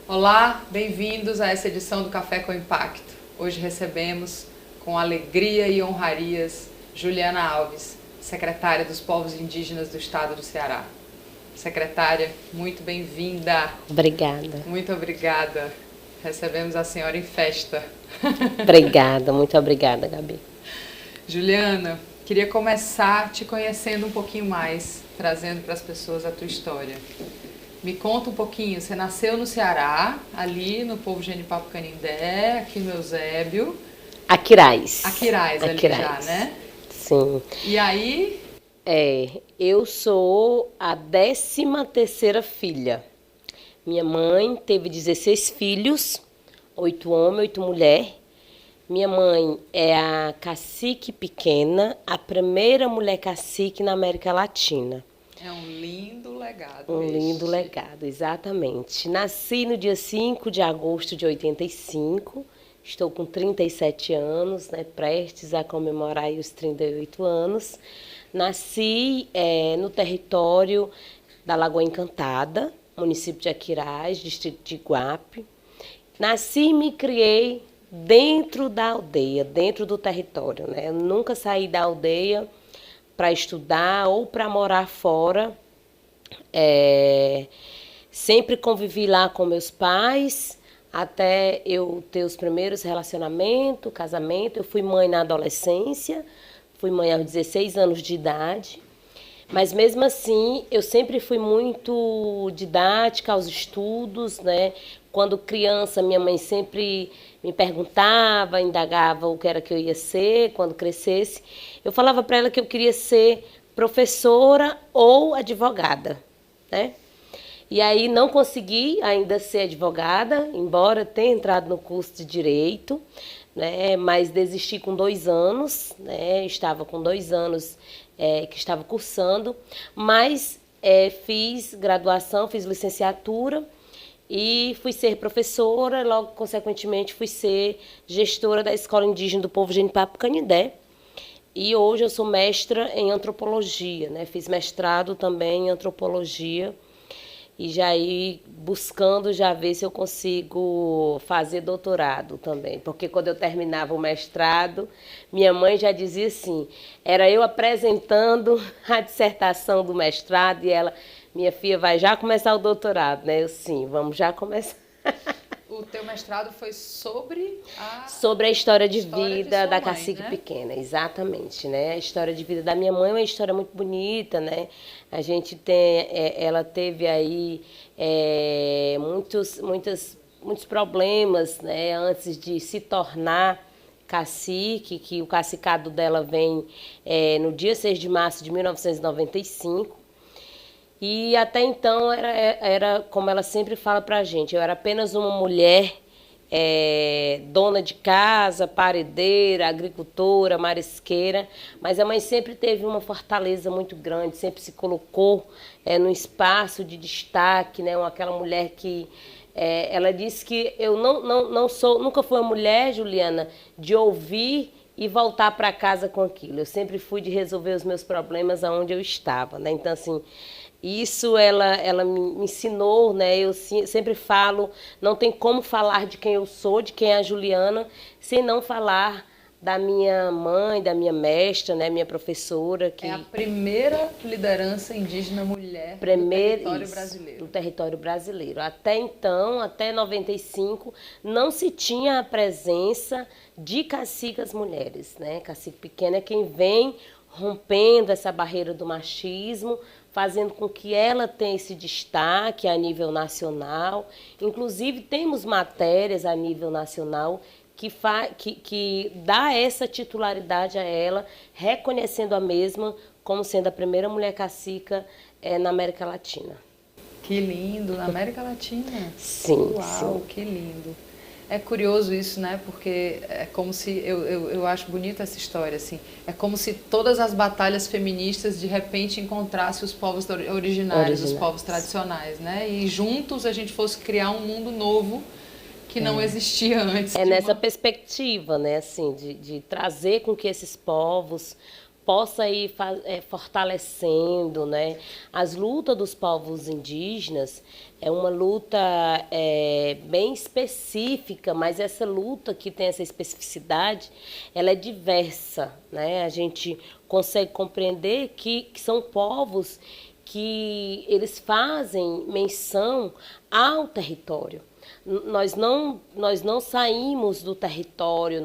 Olá, bem-vindos a essa edição do Café com Impacto. Hoje recebemos, com alegria e honrarias, Juliana Alves, secretária dos Povos Indígenas do Estado do Ceará. Secretária, muito bem-vinda. Obrigada. Muito obrigada. Recebemos a senhora em festa. Obrigada, muito obrigada, Gabi. Juliana, queria começar te conhecendo um pouquinho mais, trazendo para as pessoas a tua história. Me conta um pouquinho, você nasceu no Ceará, ali no povo Genipapo Canindé, aqui no Eusébio. Aquiraz. Aquiraz ali já, né? Sim. E aí? Eu sou a 13ª filha. Minha mãe teve 16 filhos, 8 homens, 8 mulheres. Minha mãe é a cacique pequena, a primeira mulher cacique na América Latina. É um lindo legado. Lindo legado, exatamente. Nasci no dia 5 de agosto de 85, estou com 37 anos, né, prestes a comemorar aí os 38 anos. Nasci no território da Lagoa Encantada, município de Aquiraz, distrito de Iguape. Nasci e me criei dentro da aldeia, dentro do território, né? Eu nunca saí da aldeia para estudar ou para morar fora. Sempre convivi lá com meus pais, até eu ter os primeiros relacionamentos, casamento. Eu fui mãe na adolescência, fui mãe aos 16 anos de idade. Mas mesmo assim, eu sempre fui muito didática aos estudos, né? Quando criança, minha mãe sempre me perguntava, indagava o que era que eu ia ser quando crescesse. Eu falava para ela que eu queria ser professora ou advogada, né? E aí não consegui ainda ser advogada, embora tenha entrado no curso de Direito, né? Mas desisti com 2 anos, né? Estava com 2 anos que estava cursando, mas fiz graduação, fiz licenciatura e fui ser professora, logo consequentemente fui ser gestora da Escola Indígena do Povo Genipapo Canindé. E hoje eu sou mestra em antropologia, né? Fiz mestrado também em antropologia e já ir buscando já ver se eu consigo fazer doutorado também. Porque quando eu terminava o mestrado, minha mãe já dizia assim, era eu apresentando a dissertação do mestrado e ela, minha filha, vai já começar o doutorado, né? Eu, sim, vamos já começar. O teu mestrado foi sobre a história de vida da mãe, cacique né? pequena, exatamente, né? A história de vida da minha mãe é uma história muito bonita, né? A gente tem, ela teve aí muitos problemas, né? Antes de se tornar cacique, que o cacicado dela vem no dia 6 de março de 1995. E até então era como ela sempre fala pra gente, eu era apenas uma mulher dona de casa, paredeira, agricultora, marisqueira, mas a mãe sempre teve uma fortaleza muito grande, sempre se colocou num espaço de destaque, né? Aquela mulher que ela disse que eu não sou, nunca fui uma mulher, Juliana, de ouvir e voltar para casa com aquilo. Eu sempre fui de resolver os meus problemas aonde eu estava, né? Então, assim, isso ela me ensinou, né? Eu sempre falo, não tem como falar de quem eu sou, de quem é a Juliana, sem não falar da minha mãe, da minha mestra, né? Minha professora. Que é a primeira liderança indígena mulher do território brasileiro. Do território brasileiro. Até então, até 95, não se tinha a presença de cacicas mulheres, né? Cacique pequena é quem vem rompendo essa barreira do machismo, fazendo com que ela tenha esse destaque a nível nacional. Inclusive, temos matérias a nível nacional que dá essa titularidade a ela, reconhecendo a mesma como sendo a primeira mulher cacica na América Latina. Que lindo, na América Latina? Sim. Uau, sim. Que lindo. É curioso isso, né? Porque é como se, eu acho bonita essa história, assim, é como se todas as batalhas feministas de repente encontrassem os povos originários, os povos tradicionais, né? E juntos a gente fosse criar um mundo novo que não existia antes. Nessa perspectiva, né? Assim, de trazer com que esses povos possa ir fortalecendo, né? As lutas dos povos indígenas é uma luta bem específica, mas essa luta que tem essa especificidade, ela é diversa, né? A gente consegue compreender que são povos que eles fazem menção ao território. Nós não saímos do território,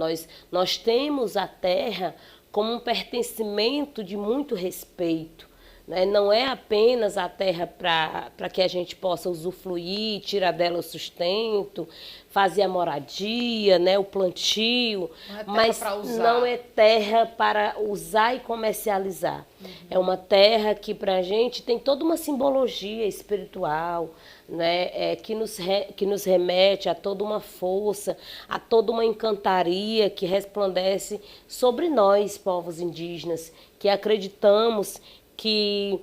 nós temos a terra como um pertencimento de muito respeito, né? Não é apenas a terra para que a gente possa usufruir, tirar dela o sustento, fazer a moradia, né? O plantio, mas não é terra para usar e comercializar. Uhum. É uma terra que para a gente tem toda uma simbologia espiritual, né? Que nos remete a toda uma força, a toda uma encantaria que resplandece sobre nós, povos indígenas, que acreditamos que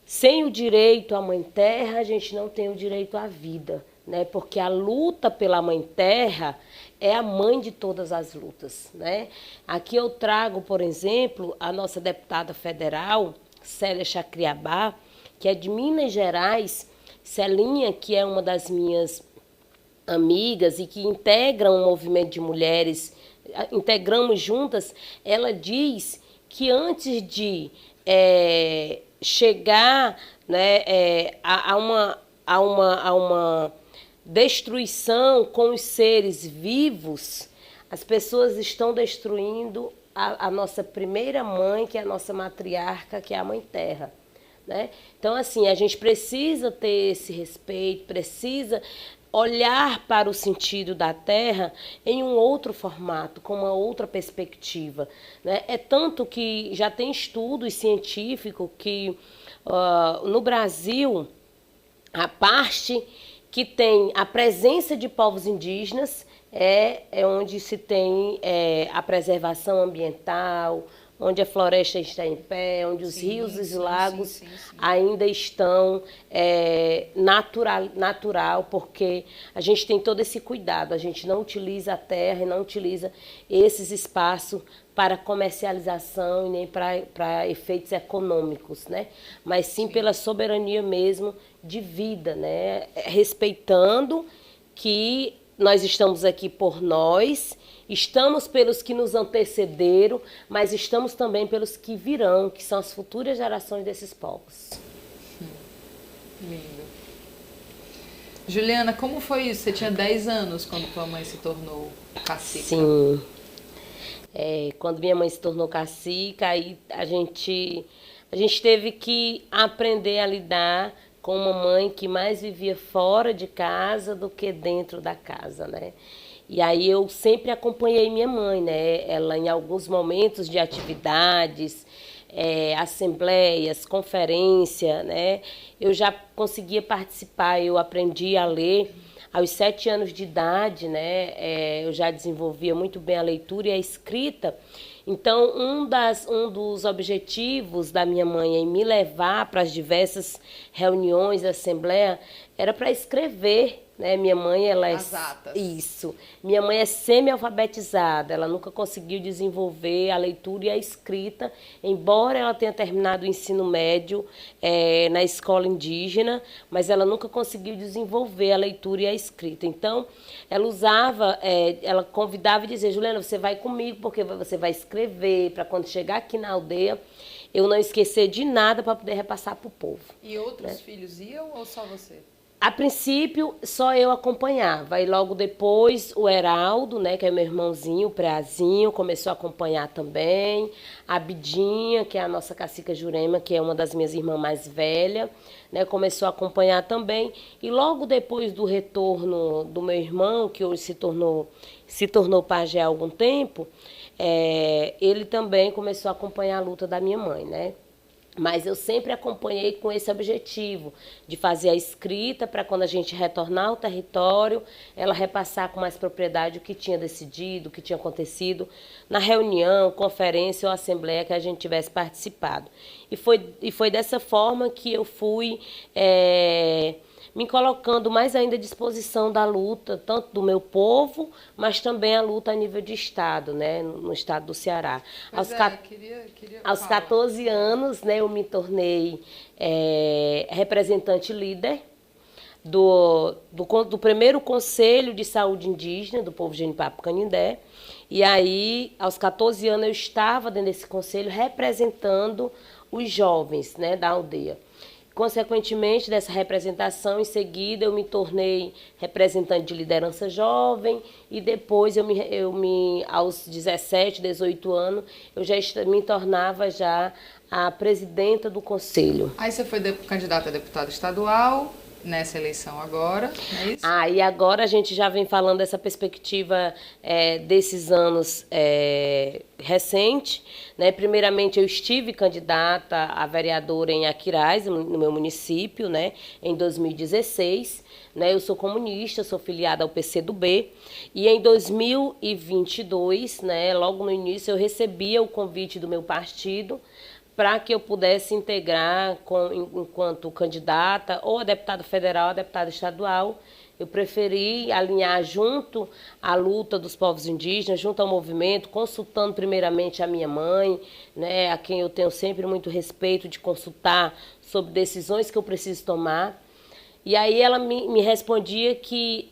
sem o direito à Mãe Terra, a gente não tem o direito à vida, né? Porque a luta pela Mãe Terra é a mãe de todas as lutas, né? Aqui eu trago, por exemplo, a nossa deputada federal, Célia Chacriabá, que é de Minas Gerais. Celinha, que é uma das minhas amigas e que integra um movimento de mulheres, integramos juntas, ela diz que antes de chegar, né, a uma destruição com os seres vivos, as pessoas estão destruindo a nossa primeira mãe, que é a nossa matriarca, que é a Mãe Terra. Né? Então, assim, a gente precisa ter esse respeito, precisa olhar para o sentido da terra em um outro formato, com uma outra perspectiva, né? É tanto que já tem estudos científicos que no Brasil, a parte que tem a presença de povos indígenas é onde se tem a preservação ambiental, onde a floresta está em pé, onde os rios e os lagos ainda estão natural, porque a gente tem todo esse cuidado, a gente não utiliza a terra e não utiliza esses espaços para comercialização e nem para efeitos econômicos, né? Mas sim pela soberania mesmo de vida, né? Respeitando que nós estamos aqui por nós, estamos pelos que nos antecederam, mas estamos também pelos que virão, que são as futuras gerações desses povos. Lindo. Juliana, como foi isso? Você tinha 10 anos quando tua mãe se tornou cacica? Sim. Quando minha mãe se tornou cacica, aí a gente teve que aprender a lidar com uma mãe que mais vivia fora de casa do que dentro da casa, né? E aí eu sempre acompanhei minha mãe, né? Ela em alguns momentos de atividades, assembleias, conferência, né? Eu já conseguia participar, eu aprendi a ler aos 7 anos de idade, né? Eu já desenvolvia muito bem a leitura e a escrita. Então, um dos objetivos da minha mãe em me levar para as diversas reuniões da Assembleia era para escrever, né? Minha mãe, ela as atas. Isso. Minha mãe é semi-alfabetizada, ela nunca conseguiu desenvolver a leitura e a escrita, embora ela tenha terminado o ensino médio na escola indígena, mas ela nunca conseguiu desenvolver a leitura e a escrita. Então, ela ela convidava e dizia: Juliana, você vai comigo, porque você vai escrever, para quando chegar aqui na aldeia, eu não esquecer de nada para poder repassar para o povo. E outros filhos iam ou só você? A princípio, só eu acompanhava. E logo depois, o Heraldo, né, que é meu irmãozinho, o Preazinho, começou a acompanhar também. A Bidinha, que é a nossa cacica Jurema, que é uma das minhas irmãs mais velhas, né, começou a acompanhar também. E logo depois do retorno do meu irmão, que hoje se tornou pajé há algum tempo, ele também começou a acompanhar a luta da minha mãe, né? Mas eu sempre acompanhei com esse objetivo, de fazer a escrita para quando a gente retornar ao território, ela repassar com mais propriedade o que tinha decidido, o que tinha acontecido na reunião, conferência ou assembleia que a gente tivesse participado. E foi dessa forma que eu fui me colocando mais ainda à disposição da luta, tanto do meu povo, mas também a luta a nível de Estado, né, no estado do Ceará. Aos 14 anos, né, eu me tornei representante líder do primeiro Conselho de Saúde Indígena do povo Genipapo-Canindé. E aí, aos 14 anos, eu estava dentro desse conselho representando os jovens, né, da aldeia. Consequentemente, dessa representação, em seguida, eu me tornei representante de liderança jovem e depois, aos 17, 18 anos, eu já me tornava já a presidenta do conselho. Aí você foi candidata a deputada estadual nessa eleição agora, não é isso? E agora a gente já vem falando dessa perspectiva desses anos recente, né? Primeiramente, eu estive candidata a vereadora em Aquiraz, no meu município, né? Em 2016. Né? Eu sou comunista, sou filiada ao PCdoB. E em 2022, né? Logo no início, eu recebia o convite do meu partido para que eu pudesse integrar enquanto candidata ou a deputada federal, a deputada estadual. Eu preferi alinhar junto à luta dos povos indígenas, junto ao movimento, consultando primeiramente a minha mãe, né, a quem eu tenho sempre muito respeito de consultar sobre decisões que eu preciso tomar. E aí ela me respondia que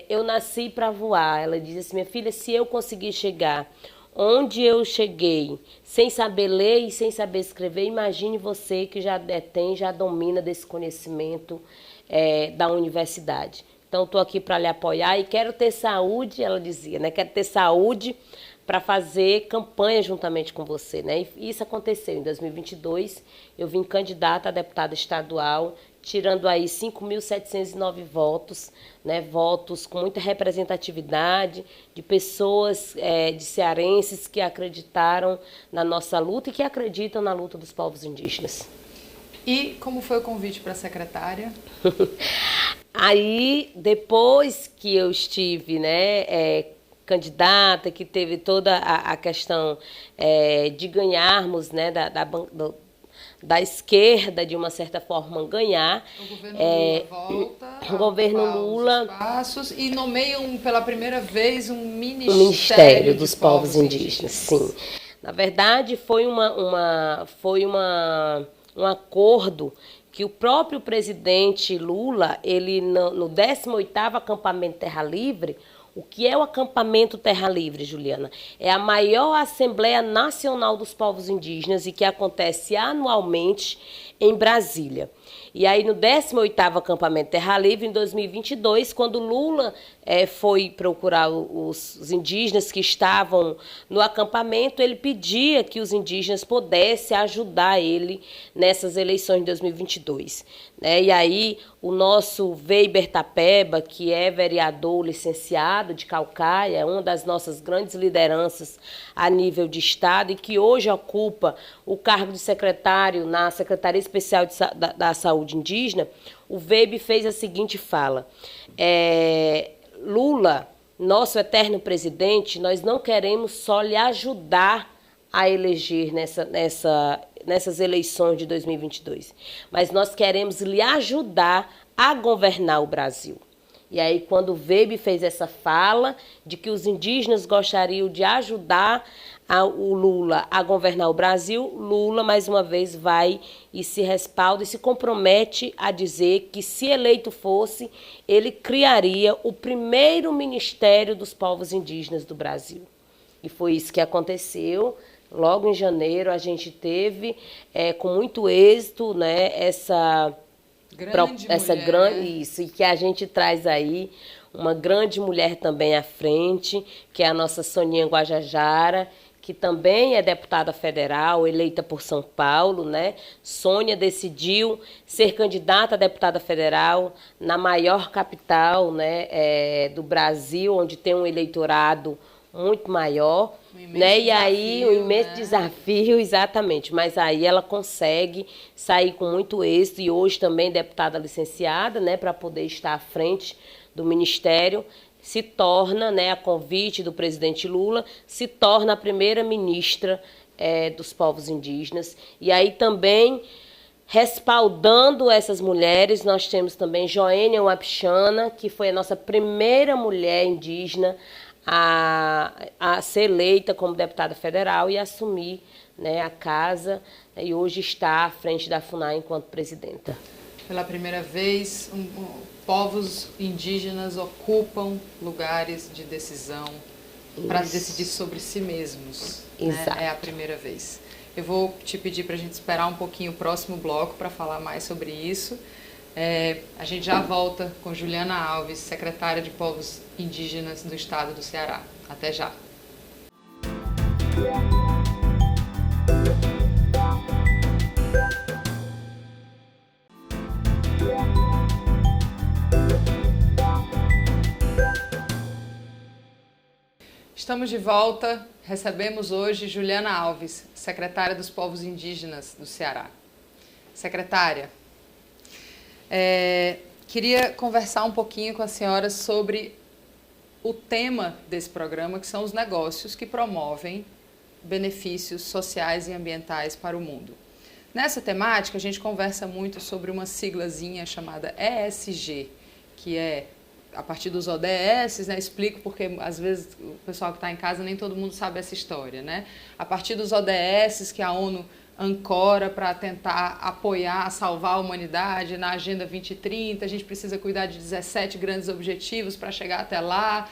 eu nasci para voar. Ela dizia assim, minha filha, se eu conseguir chegar onde eu cheguei, sem saber ler e sem saber escrever, imagine você que já detém, já domina desse conhecimento da universidade. Então, estou aqui para lhe apoiar e quero ter saúde, ela dizia, né? Quero ter saúde para fazer campanha juntamente com você, né? E isso aconteceu em 2022, eu vim candidata a deputada estadual, tirando aí 5.709 votos, né, votos com muita representatividade de pessoas, de cearenses que acreditaram na nossa luta e que acreditam na luta dos povos indígenas. E como foi o convite para a secretária? Aí, depois que eu estive, né, candidata, que teve toda a questão de ganharmos, né, da esquerda, de uma certa forma, ganhar. O governo Lula volta o governo Lula espaços e nomeiam pela primeira vez um ministério, Ministério dos Povos Indígenas. Sim. Na verdade, foi um acordo que o próprio presidente Lula, ele no 18º acampamento Terra Livre. O que é o acampamento Terra Livre, Juliana? É a maior Assembleia Nacional dos Povos Indígenas e que acontece anualmente em Brasília. E aí, no 18º acampamento Terra Livre, em 2022, quando Lula foi procurar os indígenas que estavam no acampamento, ele pedia que os indígenas pudessem ajudar ele nessas eleições de 2022. Né? E aí, o nosso Weber Tapeba, que é vereador licenciado de Caucaia, é uma das nossas grandes lideranças a nível de Estado e que hoje ocupa o cargo de secretário na Secretaria Especial da Saúde Indígena, o Weber fez a seguinte fala: Lula, nosso eterno presidente, nós não queremos só lhe ajudar a eleger nessas eleições de 2022, mas nós queremos lhe ajudar a governar o Brasil. E aí, quando o Weber fez essa fala de que os indígenas gostariam de ajudar o Lula a governar o Brasil, Lula, mais uma vez, vai e se respalda e se compromete a dizer que, se eleito fosse, ele criaria o primeiro Ministério dos Povos Indígenas do Brasil. E foi isso que aconteceu. Logo em janeiro, a gente teve, com muito êxito, né, isso, e que a gente traz aí uma grande mulher também à frente, que é a nossa Soninha Guajajara, que também é deputada federal, eleita por São Paulo, né? Sônia decidiu ser candidata a deputada federal na maior capital, né, do Brasil, onde tem um eleitorado muito maior, né? E aí um imenso desafio, exatamente. Mas aí ela consegue sair com muito êxito e hoje também deputada licenciada, né, para poder estar à frente do Ministério, se torna, né, a convite do presidente Lula, se torna a primeira ministra dos povos indígenas. E aí também Respaldando essas mulheres, nós temos também Joênia Wapichana, que foi a nossa primeira mulher indígena a ser eleita como deputada federal e assumir, né, a casa, e hoje está à frente da FUNAI enquanto presidenta. Pela primeira vez, povos indígenas ocupam lugares de decisão para decidir sobre si mesmos. Exato. Né? É a primeira vez. Eu vou te pedir para a gente esperar um pouquinho o próximo bloco para falar mais sobre isso. A gente já volta com Juliana Alves, secretária de Povos Indígenas do Estado do Ceará. Até já. Estamos de volta. Recebemos hoje Juliana Alves, secretária dos Povos Indígenas do Ceará. Secretária, queria conversar um pouquinho com a senhora sobre o tema desse programa, que são os negócios que promovem benefícios sociais e ambientais para o mundo. Nessa temática, a gente conversa muito sobre uma siglazinha chamada ESG, que é a partir dos ODS, né? Explico porque às vezes o pessoal que está em casa nem todo mundo sabe essa história, né? A partir dos ODS que a ONU ancora para tentar apoiar, salvar a humanidade na Agenda 2030, a gente precisa cuidar de 17 grandes objetivos para chegar até lá.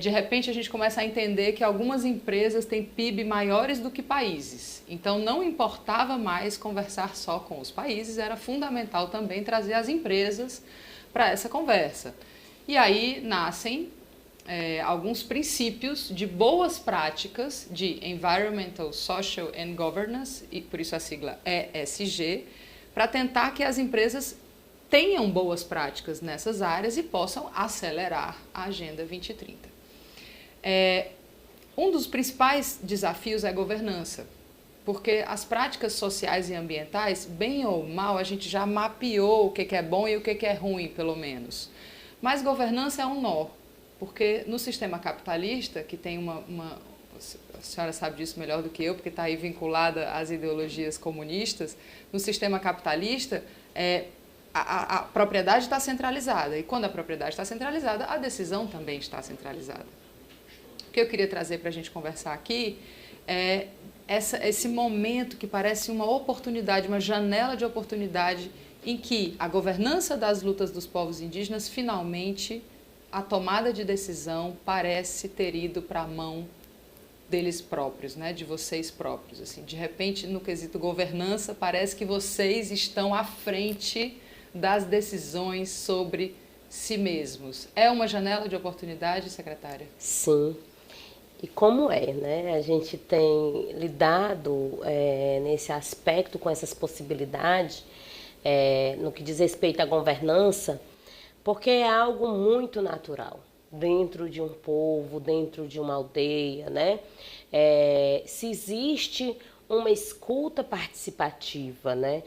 De repente a gente começa a entender que algumas empresas têm PIB maiores do que países. Então não importava mais conversar só com os países, era fundamental também trazer as empresas para essa conversa. E aí nascem alguns princípios de boas práticas de Environmental, Social and Governance, e por isso a sigla ESG, para tentar que as empresas tenham boas práticas nessas áreas e possam acelerar a Agenda 2030. Um dos principais desafios é a governança, porque as práticas sociais e ambientais, bem ou mal, a gente já mapeou o que é bom e o que é ruim, pelo menos. Mas governança é um nó, porque no sistema capitalista, que tem a senhora sabe disso melhor do que eu, porque está aí vinculada às ideologias comunistas, no sistema capitalista, a propriedade está centralizada, e quando a propriedade está centralizada, a decisão também está centralizada. O que eu queria trazer para a gente conversar aqui é esse momento que parece uma oportunidade, uma janela de oportunidade, em que a governança das lutas dos povos indígenas, finalmente, a tomada de decisão parece ter ido para a mão deles próprios, né? De vocês próprios. Assim, de repente, no quesito governança, parece que vocês estão à frente das decisões sobre si mesmos. É uma janela de oportunidade, secretária? Sim. E como né? A gente tem lidado nesse aspecto com essas possibilidades, no que diz respeito à governança, porque é algo muito natural dentro de um povo, dentro de uma aldeia, né? Se existe uma escuta participativa, né?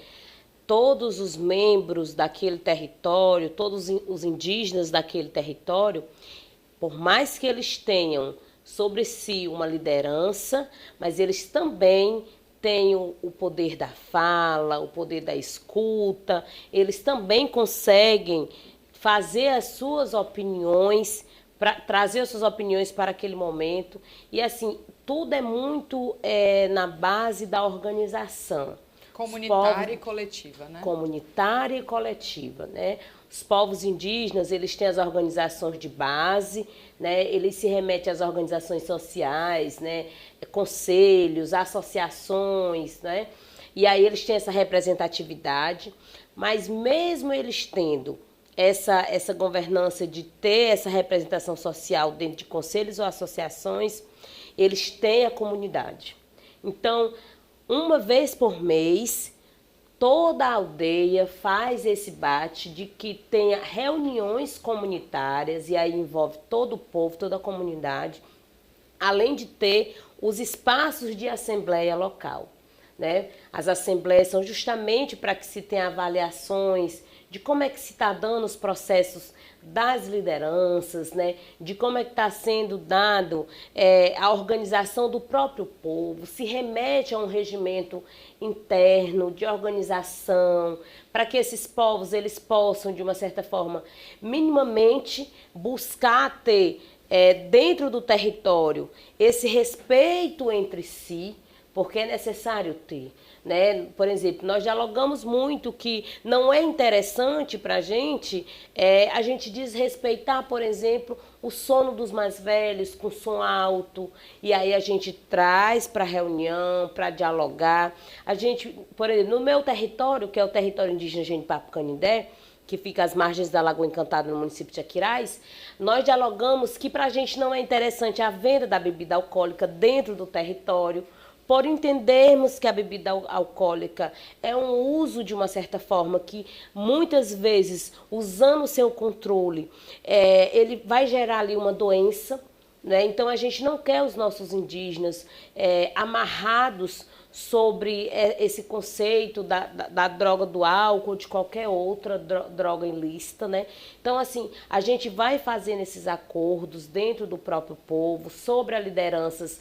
Todos os membros daquele território, todos os indígenas daquele território, por mais que eles tenham sobre si uma liderança, mas eles também têm o poder da fala, o poder da escuta, eles também conseguem fazer as suas opiniões, trazer as suas opiniões para aquele momento. E assim, tudo é muito na base da organização. Comunitária e coletiva, né? Comunitária e coletiva, né? Os povos indígenas, eles têm as organizações de base, né? Eles se remetem às organizações sociais, né? Conselhos, associações, né? E aí eles têm essa representatividade, mas mesmo eles tendo essa governança de ter essa representação social dentro de conselhos ou associações, eles têm a comunidade. Então, uma vez por mês, toda a aldeia faz esse bate de que tenha reuniões comunitárias, e aí envolve todo o povo, toda a comunidade, além de ter os espaços de assembleia local, né? As assembleias são justamente para que se tenha avaliações de como é que se está dando os processos das lideranças, né? De como é que está sendo dado a organização do próprio povo, se remete a um regimento interno de organização, para que esses povos eles possam, de uma certa forma, minimamente buscar ter dentro do território esse respeito entre si, porque é necessário ter. Né? Por exemplo, nós dialogamos muito que não é interessante para a gente desrespeitar, por exemplo, o sono dos mais velhos com som alto, e aí a gente traz para a reunião, para dialogar. A gente, por exemplo, no meu território, que é o território indígena Genipapo Canindé, que fica às margens da Lagoa Encantada, no município de Aquiraz, nós dialogamos que para a gente não é interessante a venda da bebida alcoólica dentro do território, por entendermos que a bebida alcoólica é um uso, de uma certa forma, que muitas vezes, usando o seu controle, ele vai gerar ali uma doença, né? Então, a gente não quer os nossos indígenas amarrados sobre esse conceito da droga do álcool, de qualquer outra droga ilícita, né? Então, assim, a gente vai fazendo esses acordos dentro do próprio povo, sobre as lideranças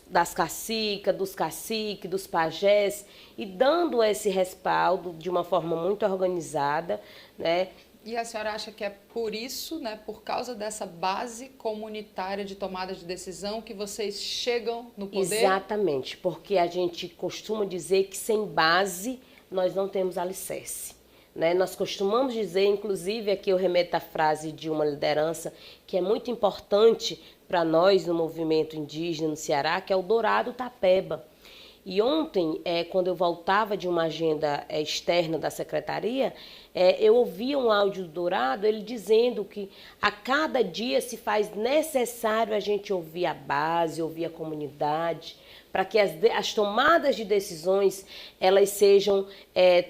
das cacicas, dos caciques, dos pajés, e dando esse respaldo de uma forma muito organizada, né? E a senhora acha que é por isso, né, por causa dessa base comunitária de tomada de decisão, que vocês chegam no poder? Exatamente, porque a gente costuma dizer que sem base nós não temos alicerce. Né? Nós costumamos dizer, inclusive aqui eu remeto à frase de uma liderança que é muito importante para nós no movimento indígena no Ceará, que é o Dourado Tapeba. E ontem, quando eu voltava de uma agenda externa da secretaria, eu ouvia um áudio do Dourado, ele dizendo que a cada dia se faz necessário a gente ouvir a base, ouvir a comunidade, para que as tomadas de decisões elas sejam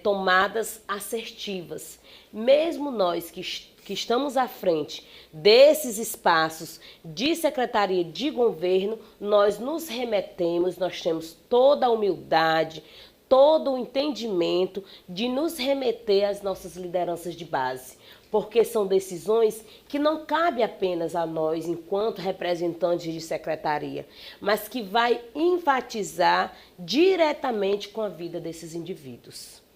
tomadas assertivas. Mesmo nós que estamos à frente desses espaços de secretaria de governo, nós nos remetemos, nós temos toda a humildade, todo o entendimento de nos remeter às nossas lideranças de base, porque são decisões que não cabem apenas a nós, enquanto representantes de secretaria, mas que vai enfatizar diretamente com a vida desses indivíduos.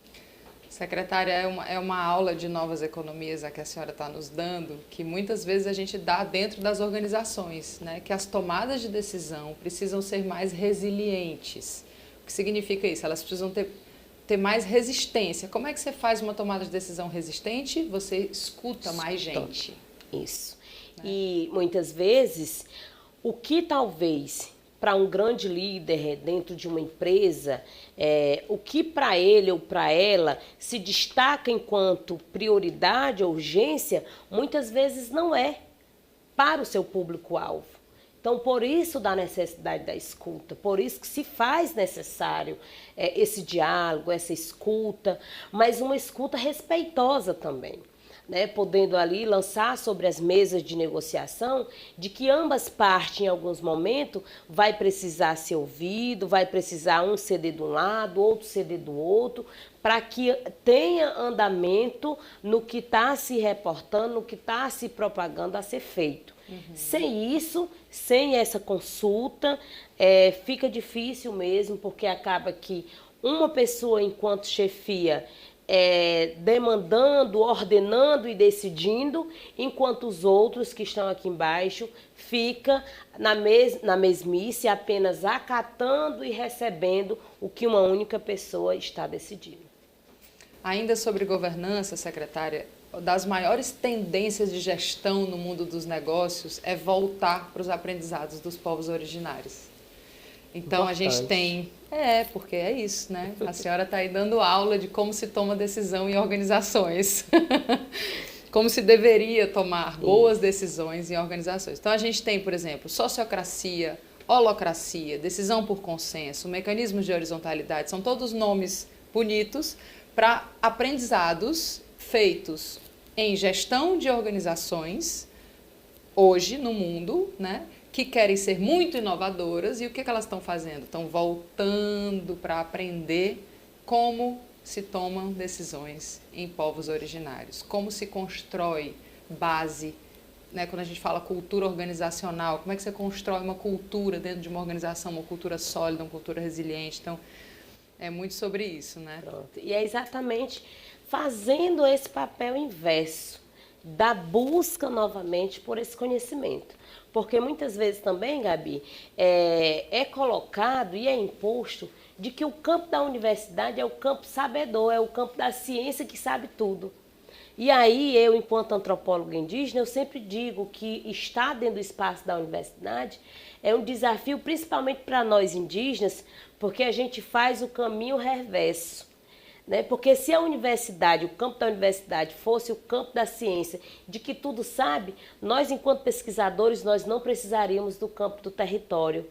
Secretária, é uma aula de novas economias a que a senhora está nos dando, que muitas vezes a gente dá dentro das organizações, né? Que as tomadas de decisão precisam ser mais resilientes. O que significa isso? Elas precisam ter mais resistência. Como é que você faz uma tomada de decisão resistente? Você escuta mais gente. Isso. Né? E muitas vezes, o que talvez para um grande líder dentro de uma empresa, o que para ele ou para ela se destaca enquanto prioridade ou urgência, muitas vezes não é para o seu público-alvo. Então, por isso da necessidade da escuta, por isso que se faz necessário esse diálogo, essa escuta, mas uma escuta respeitosa também. Né, podendo ali lançar sobre as mesas de negociação de que ambas partes, em alguns momentos, vai precisar ser ouvido, vai precisar um ceder de um lado, outro ceder do outro, para que tenha andamento no que está se reportando, no que está se propagando a ser feito. Uhum. Sem isso, sem essa consulta, fica difícil mesmo, porque acaba que uma pessoa, enquanto chefia, demandando, ordenando e decidindo, enquanto os outros que estão aqui embaixo ficam na mesmice, apenas acatando e recebendo o que uma única pessoa está decidindo. Ainda sobre governança, secretária, das maiores tendências de gestão no mundo dos negócios é voltar para os aprendizados dos povos originários. Então, a gente tem... porque é isso, né? A senhora está aí dando aula de como se toma decisão em organizações. Como se deveria tomar boas decisões em organizações. Então, a gente tem, por exemplo, sociocracia, holocracia, decisão por consenso, mecanismos de horizontalidade. São todos nomes bonitos para aprendizados feitos em gestão de organizações, hoje no mundo, né? Que querem ser muito inovadoras, e o que elas estão fazendo? Estão voltando para aprender como se tomam decisões em povos originários? Como se constrói base, né? Quando a gente fala cultura organizacional, como é que você constrói uma cultura dentro de uma organização, uma cultura sólida, uma cultura resiliente? Então, é muito sobre isso, né? Pronto. E é exatamente fazendo esse papel inverso, da busca novamente por esse conhecimento. Porque muitas vezes também, Gabi, é colocado e é imposto de que o campo da universidade é o campo sabedor, é o campo da ciência que sabe tudo. E aí, eu, enquanto antropóloga indígena, eu sempre digo que estar dentro do espaço da universidade é um desafio, principalmente para nós indígenas, porque a gente faz o caminho reverso. Né? Porque se a universidade, o campo da universidade fosse o campo da ciência, de que tudo sabe, nós, enquanto pesquisadores, nós não precisaríamos do campo do território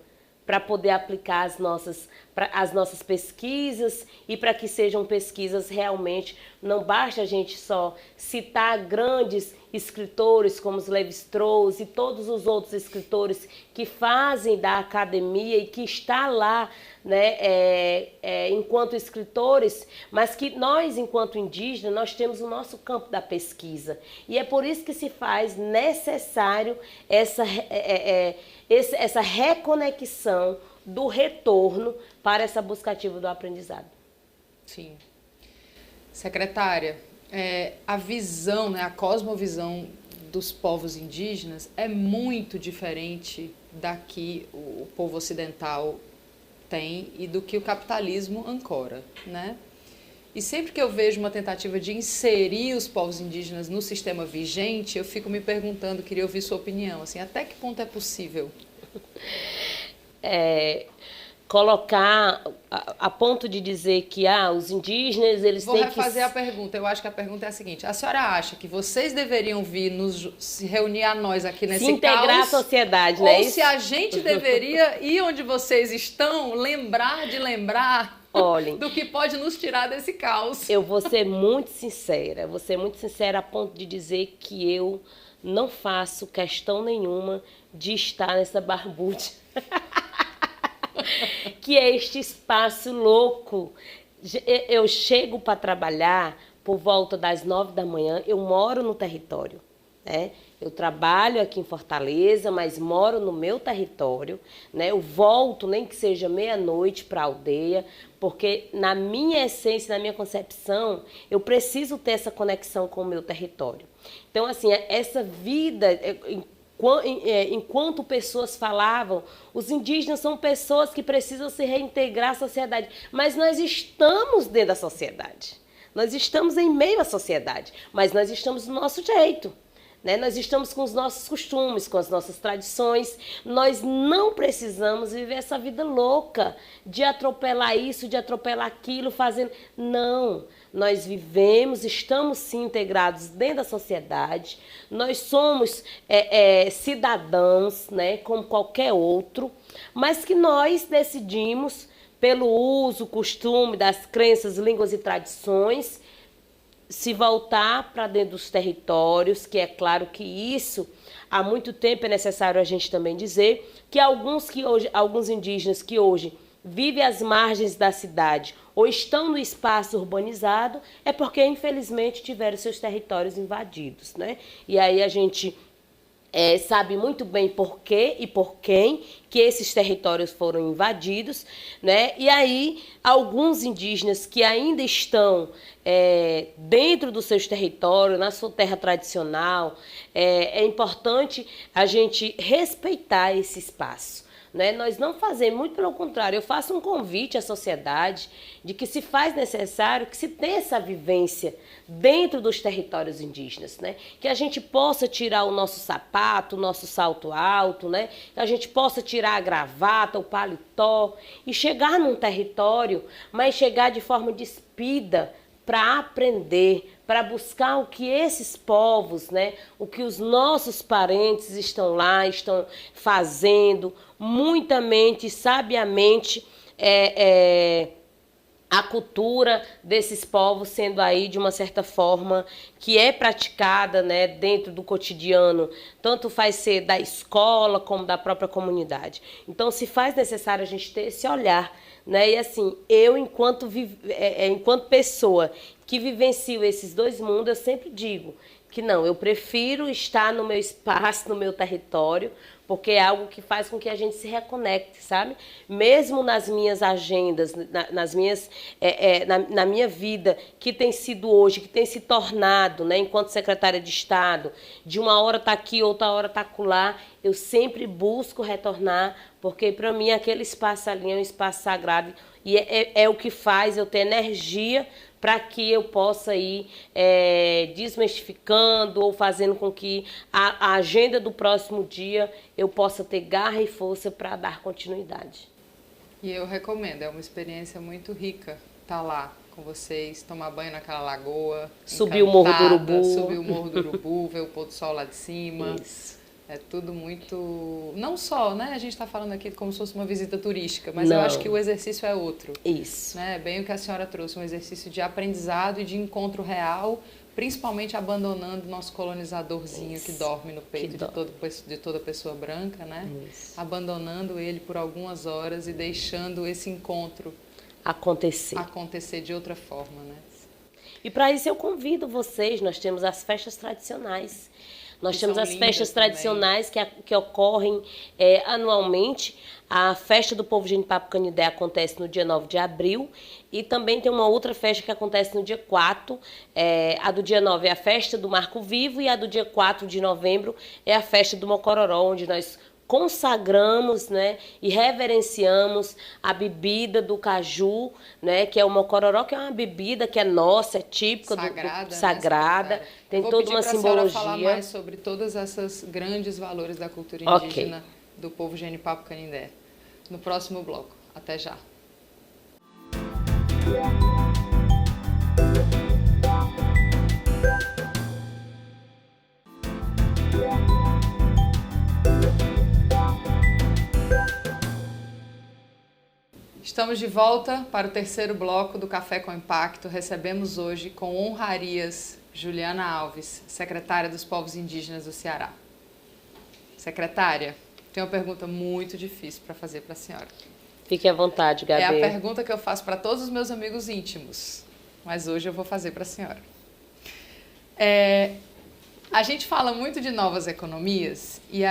para poder aplicar as nossas pesquisas e para que sejam pesquisas realmente. Não basta a gente só citar grandes escritores como os Levi-Strauss e todos os outros escritores que fazem da academia e que está lá, né, enquanto escritores, mas que nós, enquanto indígenas, nós temos o nosso campo da pesquisa. E é por isso que se faz necessário essa reconexão do retorno para essa busca ativa do aprendizado. Sim. Secretária, a visão, né, a cosmovisão dos povos indígenas é muito diferente da que o povo ocidental tem e do que o capitalismo ancora, né? E sempre que eu vejo uma tentativa de inserir os povos indígenas no sistema vigente, eu fico me perguntando, queria ouvir sua opinião, assim, até que ponto é possível? Colocar a ponto de dizer que os indígenas, eles têm que... Vou refazer a pergunta. Eu acho que a pergunta é a seguinte: a senhora acha que vocês deveriam vir se reunir a nós aqui nesse caos? Se integrar à sociedade, né? Ou se a gente deveria ir onde vocês estão, lembrar Olhem, do que pode nos tirar desse caos? Eu vou ser muito sincera a ponto de dizer que eu não faço questão nenhuma de estar nessa barbude. Que é este espaço louco. Eu chego para trabalhar por volta das 9 da manhã, eu moro no território, né? Eu trabalho aqui em Fortaleza, mas moro no meu território, né? Eu volto, nem que seja meia-noite, para a aldeia, porque na minha essência, na minha concepção, eu preciso ter essa conexão com o meu território. Então, assim, essa vida... Enquanto pessoas falavam, os indígenas são pessoas que precisam se reintegrar à sociedade. Mas nós estamos dentro da sociedade. Nós estamos em meio à sociedade. Mas nós estamos do nosso jeito. Né? Nós estamos com os nossos costumes, com as nossas tradições. Nós não precisamos viver essa vida louca de atropelar isso, de atropelar aquilo, fazendo... Não. Nós vivemos, estamos sim integrados dentro da sociedade, nós somos cidadãos, né, como qualquer outro, mas que nós decidimos, pelo uso, costume das crenças, línguas e tradições, se voltar para dentro dos territórios, que é claro que isso, há muito tempo é necessário a gente também dizer, que alguns indígenas que hoje vivem às margens da cidade ou estão no espaço urbanizado, é porque, infelizmente, tiveram seus territórios invadidos, né? E aí a gente sabe muito bem por quê e por quem que esses territórios foram invadidos, né? E aí, alguns indígenas que ainda estão dentro dos seus territórios, na sua terra tradicional, é importante a gente respeitar esse espaço. Né? Nós não fazemos, muito pelo contrário, eu faço um convite à sociedade de que se faz necessário que se tenha essa vivência dentro dos territórios indígenas, né? Que a gente possa tirar o nosso sapato, o nosso salto alto, né? Que a gente possa tirar a gravata, o paletó e chegar num território, mas chegar de forma despida, para aprender, para buscar o que esses povos, né, o que os nossos parentes estão lá, estão fazendo, muitamente, sabiamente, a cultura desses povos sendo aí, de uma certa forma, que é praticada, né, dentro do cotidiano, tanto faz ser da escola como da própria comunidade. Então, se faz necessário a gente ter esse olhar, né? E assim, eu, enquanto pessoa que vivencio esses dois mundos, eu sempre digo que não, eu prefiro estar no meu espaço, no meu território, porque é algo que faz com que a gente se reconecte, sabe? Mesmo nas minhas agendas, na minha vida, que tem sido hoje, que tem se tornado, né, enquanto secretária de Estado, de uma hora tá aqui, outra hora tá acolá, eu sempre busco retornar, porque para mim aquele espaço ali é um espaço sagrado e é o que faz eu ter energia para que eu possa ir desmistificando ou fazendo com que a agenda do próximo dia eu possa ter garra e força para dar continuidade. E eu recomendo, é uma experiência muito rica estar lá com vocês, tomar banho naquela lagoa, subir o Morro do Urubu. Subir o Morro do Urubu, ver o pôr do sol lá de cima. Isso. É tudo muito... Não só, né? A gente está falando aqui como se fosse uma visita turística, mas Não. eu acho que o exercício é outro. Isso. Né? Bem o que a senhora trouxe, um exercício de aprendizado e de encontro real, principalmente abandonando o nosso colonizadorzinho que dorme no peito de toda pessoa branca, né? Isso. Abandonando ele por algumas horas e deixando esse encontro acontecer de outra forma, né? E para isso eu convido vocês, nós temos as festas tradicionais. Nós temos as festas tradicionais que ocorrem anualmente. A festa do povo Genipapo Canindé acontece no dia 9 de abril e também tem uma outra festa que acontece no dia 4. A do dia 9 é a festa do Marco Vivo e a do dia 4 de novembro é a festa do Mocororó, onde nós consagramos, né, e reverenciamos a bebida do caju, né, que é o mocororó, que é uma bebida que é nossa, é típica, sagrada, né? tem toda uma simbologia. Vou falar mais sobre todos esses grandes valores da cultura indígena do povo Genipapo Canindé no próximo bloco. Até já. Estamos de volta para o terceiro bloco do Café com Impacto. Recebemos hoje, com honrarias, Juliana Alves, secretária dos Povos Indígenas do Ceará. Secretária, tenho uma pergunta muito difícil para fazer para a senhora. Fique à vontade, Gabi. É a pergunta que eu faço para todos os meus amigos íntimos, mas hoje eu vou fazer para a senhora. A gente fala muito de novas economias e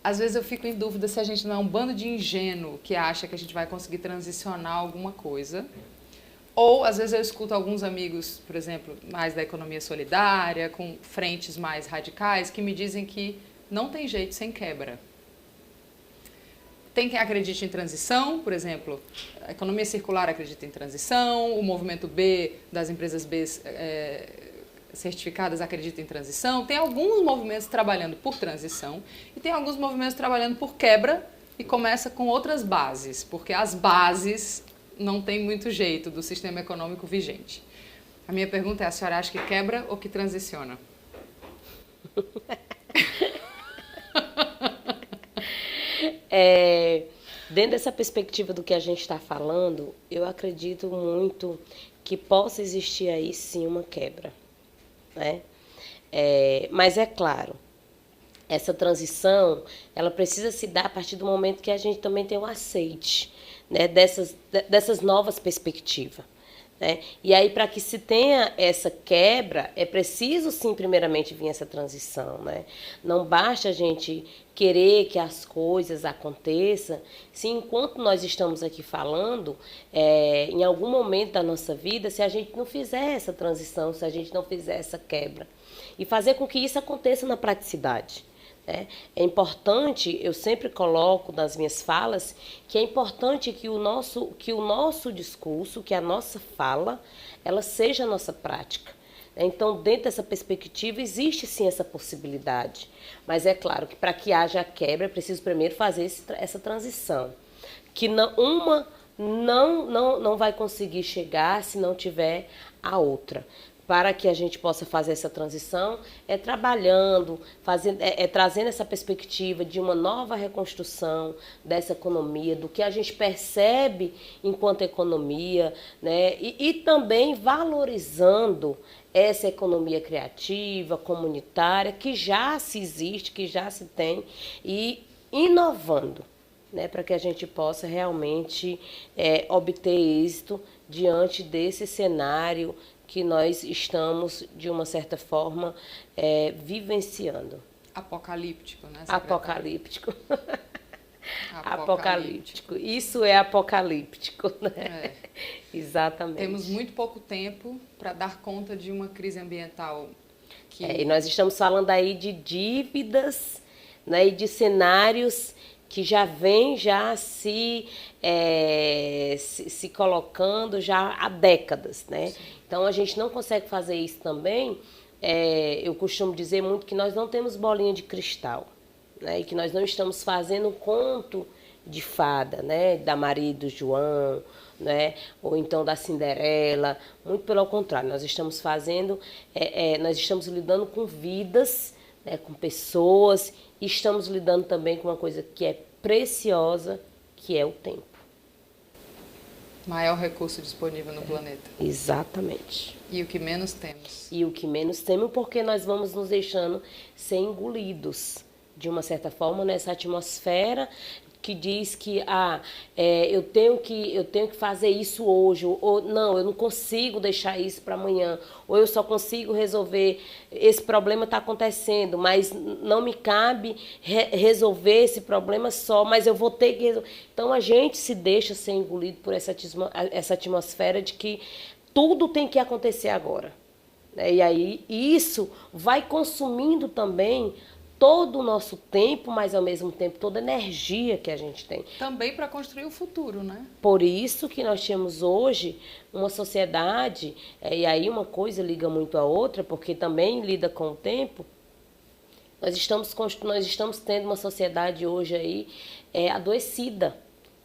às vezes eu fico em dúvida se a gente não é um bando de ingênuo que acha que a gente vai conseguir transicionar alguma coisa. Ou, às vezes, eu escuto alguns amigos, por exemplo, mais da economia solidária, com frentes mais radicais, que me dizem que não tem jeito sem quebra. Tem quem acredite em transição, por exemplo, a economia circular acredita em transição, o movimento B, das empresas B certificadas acreditam em transição. Tem alguns movimentos trabalhando por transição e tem alguns movimentos trabalhando por quebra e começa com outras bases, porque as bases não tem muito jeito do sistema econômico vigente. A minha pergunta é, a senhora acha que quebra ou que transiciona? Dentro dessa perspectiva do que a gente está falando, eu acredito muito que possa existir aí sim uma quebra. Né? Mas é claro, essa transição ela precisa se dar a partir do momento que a gente também tem o aceite, né, dessas novas perspectivas. Né? E aí, para que se tenha essa quebra, é preciso, sim, primeiramente, vir essa transição. Né? Não basta a gente querer que as coisas aconteçam, se enquanto nós estamos aqui falando, em algum momento da nossa vida, se a gente não fizer essa transição, se a gente não fizer essa quebra. E fazer com que isso aconteça na praticidade. É importante, eu sempre coloco nas minhas falas, que é importante que o nosso discurso, que a nossa fala, ela seja a nossa prática. Então, dentro dessa perspectiva, existe sim essa possibilidade. Mas é claro que para que haja a quebra, é preciso primeiro fazer essa transição. Que uma não vai conseguir chegar se não tiver a outra. para que a gente possa fazer essa transição, é trabalhando, trazendo essa perspectiva de uma nova reconstrução dessa economia, do que a gente percebe enquanto economia, né? E também valorizando essa economia criativa, comunitária, que já se existe, que já se tem, e inovando, né, para que a gente possa realmente obter êxito diante desse cenário que nós estamos, de uma certa forma, vivenciando. Apocalíptico, né, secretária? Apocalíptico. Apocalíptico. Isso é apocalíptico, né? Exatamente. Temos muito pouco tempo para dar conta de uma crise ambiental. E nós estamos falando aí de dívidas, né, e de cenários que já vem se colocando já há décadas, né? Sim. Então a gente não consegue fazer isso também. Eu costumo dizer muito que nós não temos bolinha de cristal, né? E que nós não estamos fazendo um conto de fada, né? Da Maria e do João, né? Ou então da Cinderela. Muito pelo contrário, nós estamos fazendo, nós estamos lidando com vidas, né? Com pessoas. E estamos lidando também com uma coisa que é preciosa, que é o tempo. Maior recurso disponível no planeta. Exatamente. E o que menos temos. E o que menos temos, porque nós vamos nos deixando ser engolidos, de uma certa forma, nessa atmosfera que diz que eu tenho que fazer isso hoje, ou não, eu não consigo deixar isso para amanhã, ou eu só consigo resolver, esse problema está acontecendo, mas não me cabe resolver esse problema só, mas eu vou ter que resolver. Então a gente se deixa ser engolido por essa atmosfera de que tudo tem que acontecer agora. E aí isso vai consumindo também todo o nosso tempo, mas ao mesmo tempo toda a energia que a gente tem. Também para construir o futuro, né? Por isso que nós temos hoje uma sociedade, e aí uma coisa liga muito à outra, porque também lida com o tempo. Nós estamos tendo uma sociedade hoje aí adoecida,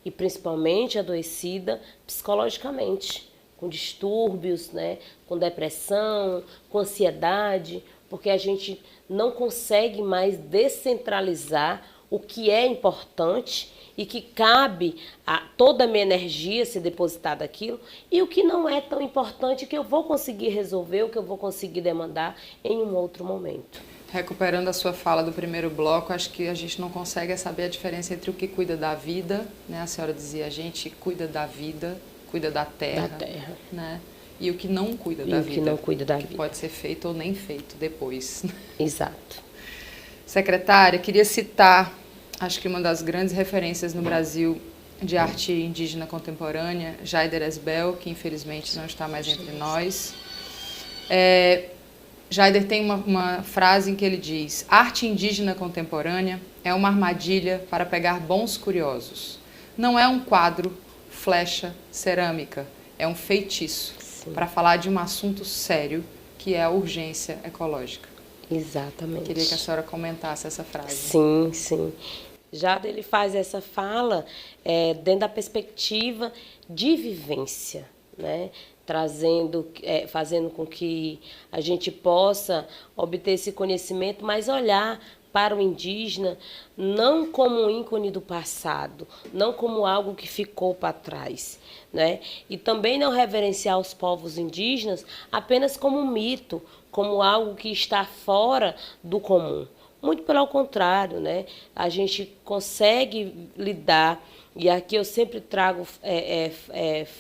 e principalmente adoecida psicologicamente, com distúrbios, né? Com depressão, com ansiedade, porque a gente não consegue mais descentralizar o que é importante e que cabe a toda a minha energia ser depositada naquilo, e o que não é tão importante, que eu vou conseguir resolver, o que eu vou conseguir demandar em um outro momento. Recuperando a sua fala do primeiro bloco, acho que a gente não consegue saber a diferença entre o que cuida da vida, né? A senhora dizia, a gente cuida da vida, cuida da terra, né? E o que não cuida da vida. Que não cuida da vida. Que pode ser feito ou nem feito depois. Exato. Secretária, queria citar, acho que uma das grandes referências no Brasil de arte indígena contemporânea, Jaider Esbel, que infelizmente não está mais entre nós. Jaider tem uma frase em que ele diz: arte indígena contemporânea é uma armadilha para pegar bons curiosos. Não é um quadro, flecha, cerâmica, é um feitiço para falar de um assunto sério, que é a urgência ecológica. Exatamente. Queria que a senhora comentasse essa frase. Sim, sim. Já ele faz essa fala dentro da perspectiva de vivência, né? Fazendo com que a gente possa obter esse conhecimento, mas olhar para o indígena não como um ícone do passado, não como algo que ficou para trás, né? E também não reverenciar os povos indígenas apenas como um mito, como algo que está fora do comum. Muito pelo contrário, né? A gente consegue lidar, e aqui eu sempre trago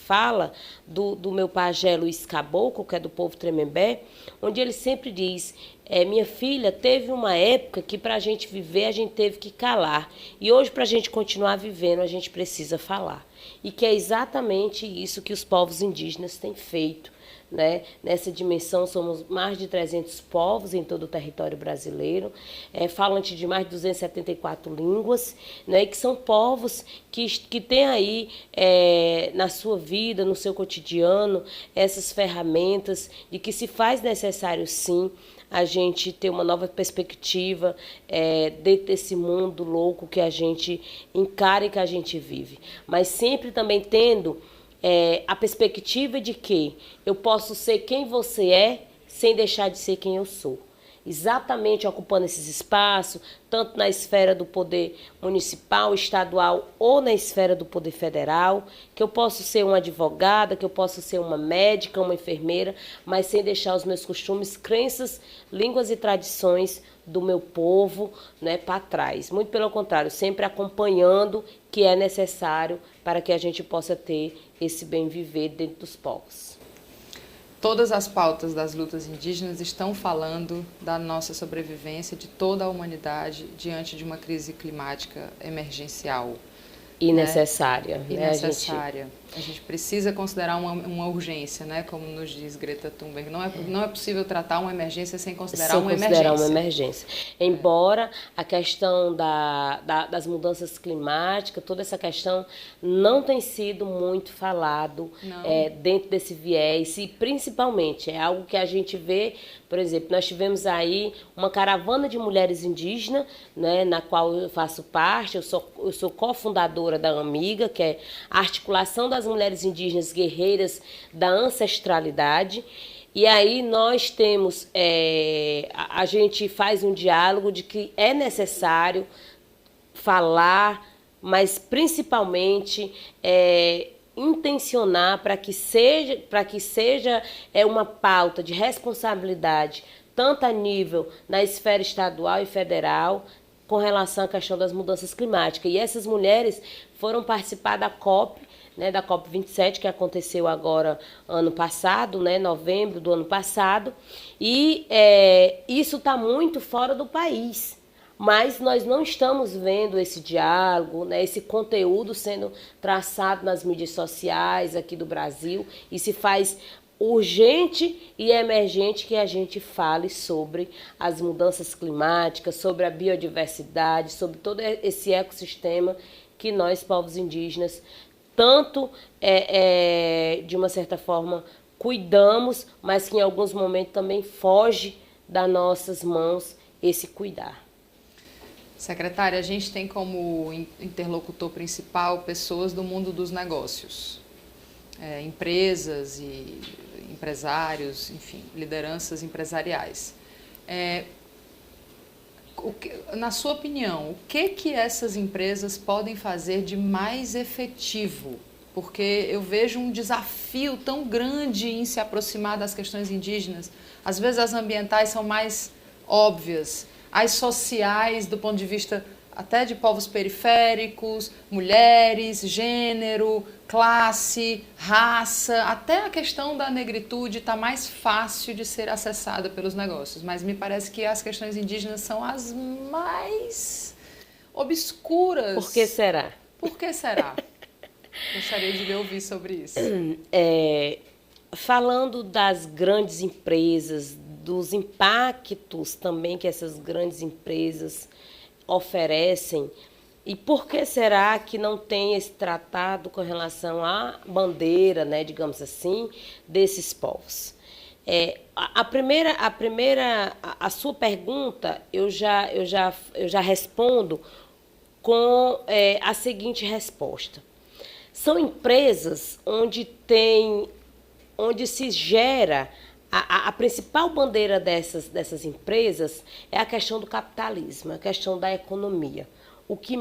fala do meu pajé Luiz Caboclo, que é do povo Tremembé, onde ele sempre diz: minha filha, teve uma época que para a gente viver a gente teve que calar, e hoje para a gente continuar vivendo a gente precisa falar. E que é exatamente isso que os povos indígenas têm feito, né? Nessa dimensão somos mais de 300 povos em todo o território brasileiro, falantes de mais de 274 línguas, né? E que são povos que têm aí na sua vida, no seu cotidiano, essas ferramentas de que se faz necessário sim a gente ter uma nova perspectiva dentro desse mundo louco que a gente encara e que a gente vive. Mas sempre também tendo a perspectiva de que eu posso ser quem você é sem deixar de ser quem eu sou. Exatamente ocupando esses espaços, tanto na esfera do poder municipal, estadual ou na esfera do poder federal, que eu posso ser uma advogada, que eu posso ser uma médica, uma enfermeira, mas sem deixar os meus costumes, crenças, línguas e tradições do meu povo, né, para trás. Muito pelo contrário, sempre acompanhando o que é necessário para que a gente possa ter esse bem viver dentro dos povos. Todas as pautas das lutas indígenas estão falando da nossa sobrevivência de toda a humanidade diante de uma crise climática emergencial. E necessária. Né? E necessária. A gente precisa considerar uma urgência, né? Como nos diz Greta Thunberg. Não é possível tratar uma emergência sem considerar uma emergência. Embora a questão das mudanças climáticas, toda essa questão não tem sido muito falado dentro desse viés. E principalmente é algo que a gente vê, por exemplo, nós tivemos aí uma caravana de mulheres indígenas, né, na qual eu faço parte, eu sou cofundadora da AMIGA, que é a articulação das mulheres indígenas guerreiras da ancestralidade. E aí nós temos, a gente faz um diálogo de que é necessário falar, mas principalmente intencionar para que seja uma pauta de responsabilidade, tanto a nível na esfera estadual e federal, com relação à questão das mudanças climáticas. E essas mulheres foram participar da COP, né, da COP27, que aconteceu agora ano passado, né, novembro do ano passado, e isso está muito fora do país. Mas nós não estamos vendo esse diálogo, né, esse conteúdo sendo traçado nas mídias sociais aqui do Brasil, e se faz urgente e emergente que a gente fale sobre as mudanças climáticas, sobre a biodiversidade, sobre todo esse ecossistema que nós, povos indígenas, tanto, de uma certa forma, cuidamos, mas que em alguns momentos também foge das nossas mãos esse cuidar. Secretária, a gente tem como interlocutor principal pessoas do mundo dos negócios, empresas e empresários, enfim, lideranças empresariais. Na sua opinião, o que essas empresas podem fazer de mais efetivo? Porque eu vejo um desafio tão grande em se aproximar das questões indígenas. Às vezes as ambientais são mais óbvias, as sociais, do ponto de vista até de povos periféricos, mulheres, gênero, classe, raça, até a questão da negritude está mais fácil de ser acessada pelos negócios. Mas me parece que as questões indígenas são as mais obscuras. Por que será? Por que será? Gostaria de lhe ouvir sobre isso. Falando das grandes empresas, dos impactos também que essas grandes empresas oferecem, e por que será que não tem esse tratado com relação à bandeira, né, digamos assim, desses povos? A sua pergunta eu já respondo com a seguinte resposta. São empresas onde se gera a principal bandeira dessas empresas é a questão do capitalismo, a questão da economia. O que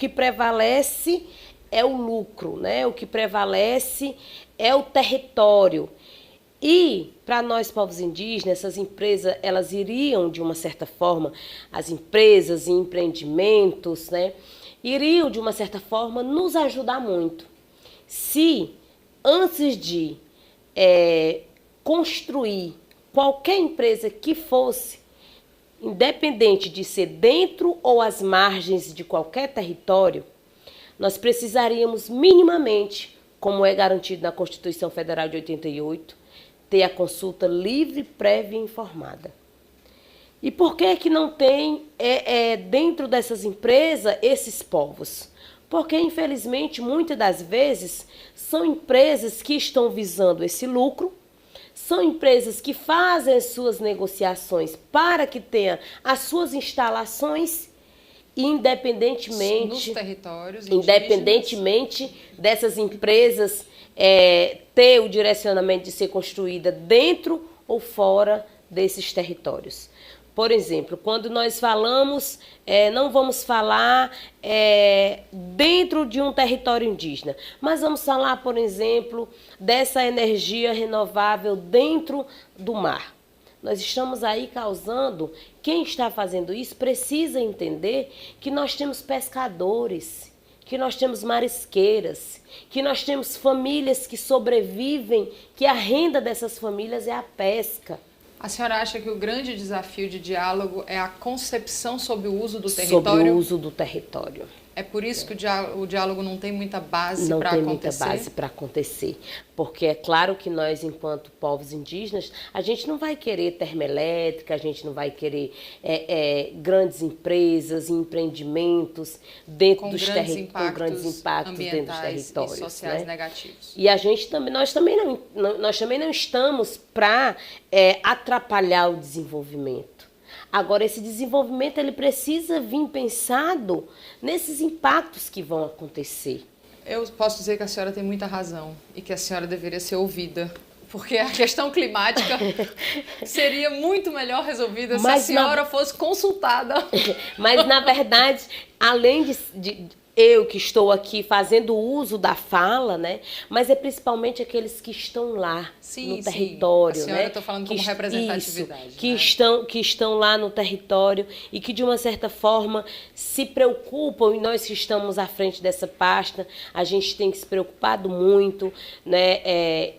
prevalece é o lucro, né? O que prevalece é o território. E, para nós, povos indígenas, essas empresas, elas iriam, de uma certa forma, as empresas e empreendimentos, né, iriam, de uma certa forma, nos ajudar muito. Se, antes de construir qualquer empresa que fosse, independente de ser dentro ou às margens de qualquer território, nós precisaríamos minimamente, como é garantido na Constituição Federal de 88, ter a consulta livre, prévia e informada. E por que não tem dentro dessas empresas esses povos? Porque, infelizmente, muitas das vezes, são empresas que estão visando esse lucro, são empresas que fazem as suas negociações para que tenha as suas instalações, independentemente nos territórios independentemente dessas empresas ter o direcionamento de ser construída dentro ou fora desses territórios. Por exemplo, quando nós falamos, não vamos falar dentro de um território indígena, mas vamos falar, por exemplo, dessa energia renovável dentro do mar. Nós estamos aí causando, quem está fazendo isso precisa entender que nós temos pescadores, que nós temos marisqueiras, que nós temos famílias que sobrevivem, que a renda dessas famílias é a pesca. A senhora acha que o grande desafio de diálogo é a concepção sobre o uso do território? Sobre o uso do território. É por isso que o diálogo não tem muita base para acontecer? Não tem muita base para acontecer. Porque é claro que nós, enquanto povos indígenas, a gente não vai querer termoelétrica, a gente não vai querer grandes empresas, empreendimentos dentro dos territórios, com grandes impactos dentro dos territórios. E sociais, né? Negativos. E a gente também, nós também não estamos para atrapalhar o desenvolvimento. Agora, esse desenvolvimento ele precisa vir pensado nesses impactos que vão acontecer. Eu posso dizer que a senhora tem muita razão e que a senhora deveria ser ouvida, porque a questão climática seria muito melhor resolvida se a senhora fosse consultada. Mas, na verdade, além de eu que estou aqui fazendo uso da fala, né? Mas é principalmente aqueles que estão lá no território, a senhora, né? Estou falando como representatividade. Isso, que estão lá no território e que de uma certa forma se preocupam, e nós que estamos à frente dessa pasta, a gente tem que se preocupado muito, né?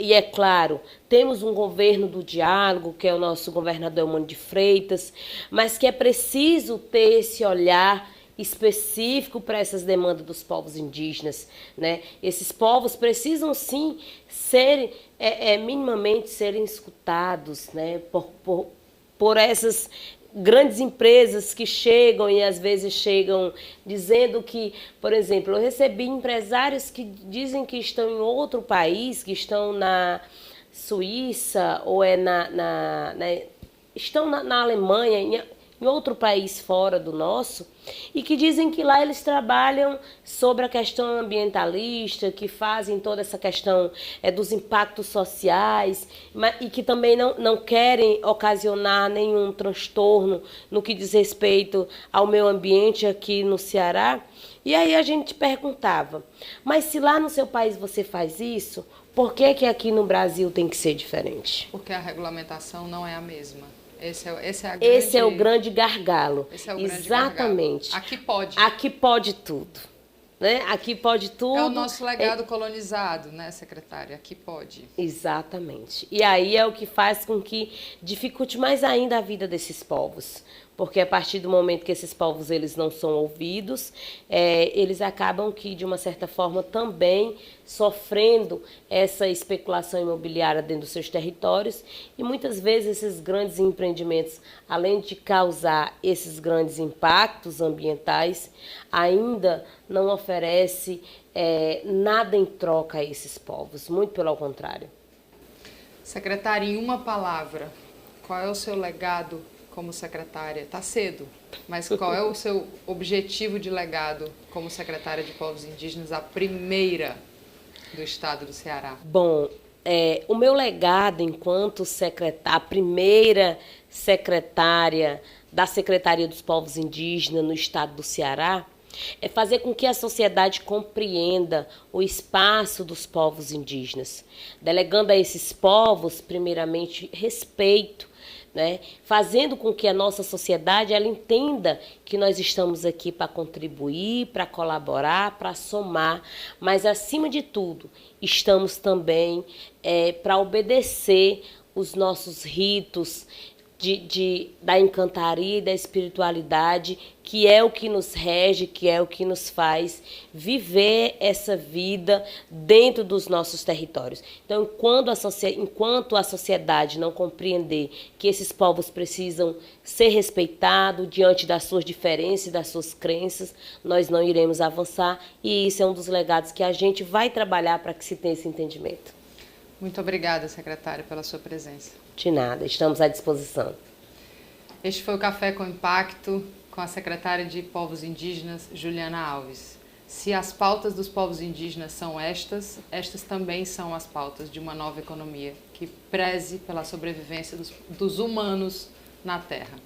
E é claro, temos um governo do diálogo, que é o nosso governador Eumano de Freitas, mas que é preciso ter esse olhar específico para essas demandas dos povos indígenas, né? Esses povos precisam sim ser minimamente serem escutados, né? Por essas grandes empresas que chegam e às vezes chegam dizendo que, por exemplo, eu recebi empresários que dizem que estão em outro país, que estão na Suíça ou estão na Alemanha, em outro país fora do nosso, e que dizem que lá eles trabalham sobre a questão ambientalista, que fazem toda essa questão dos impactos sociais, e que também não querem ocasionar nenhum transtorno no que diz respeito ao meio ambiente aqui no Ceará. E aí a gente perguntava, mas se lá no seu país você faz isso, por que aqui no Brasil tem que ser diferente? Porque a regulamentação não é a mesma. Esse é o grande gargalo. Esse é o grande Exatamente. Gargalo. Aqui pode. Aqui pode tudo. Né? Aqui pode tudo. É o nosso legado colonizado, né, secretária? Aqui pode. Exatamente. E aí é o que faz com que dificulte mais ainda a vida desses povos. Porque a partir do momento que esses povos eles não são ouvidos, eles acabam que, de uma certa forma, também sofrendo essa especulação imobiliária dentro dos seus territórios. E muitas vezes esses grandes empreendimentos, além de causar esses grandes impactos ambientais, ainda não oferece nada em troca a esses povos, muito pelo contrário. Secretária, em uma palavra, qual é o seu legado como secretária? Está cedo, mas qual é o seu objetivo de legado como secretária de Povos Indígenas, a primeira do estado do Ceará? Bom, o meu legado enquanto a primeira secretária da Secretaria dos Povos Indígenas no estado do Ceará é fazer com que a sociedade compreenda o espaço dos povos indígenas, delegando a esses povos, primeiramente, respeito, né? Fazendo com que a nossa sociedade ela entenda que nós estamos aqui para contribuir, para colaborar, para somar, mas, acima de tudo, estamos também para obedecer os nossos ritos da encantaria e da espiritualidade, que é o que nos rege, que é o que nos faz viver essa vida dentro dos nossos territórios. Então, enquanto a sociedade não compreender que esses povos precisam ser respeitados diante das suas diferenças e das suas crenças, nós não iremos avançar, e isso é um dos legados que a gente vai trabalhar para que se tenha esse entendimento. Muito obrigada, secretária, pela sua presença. De nada, estamos à disposição. Este foi o Café com Impacto com a secretária de Povos Indígenas, Juliana Alves. Se as pautas dos povos indígenas são estas também são as pautas de uma nova economia que preze pela sobrevivência dos humanos na Terra.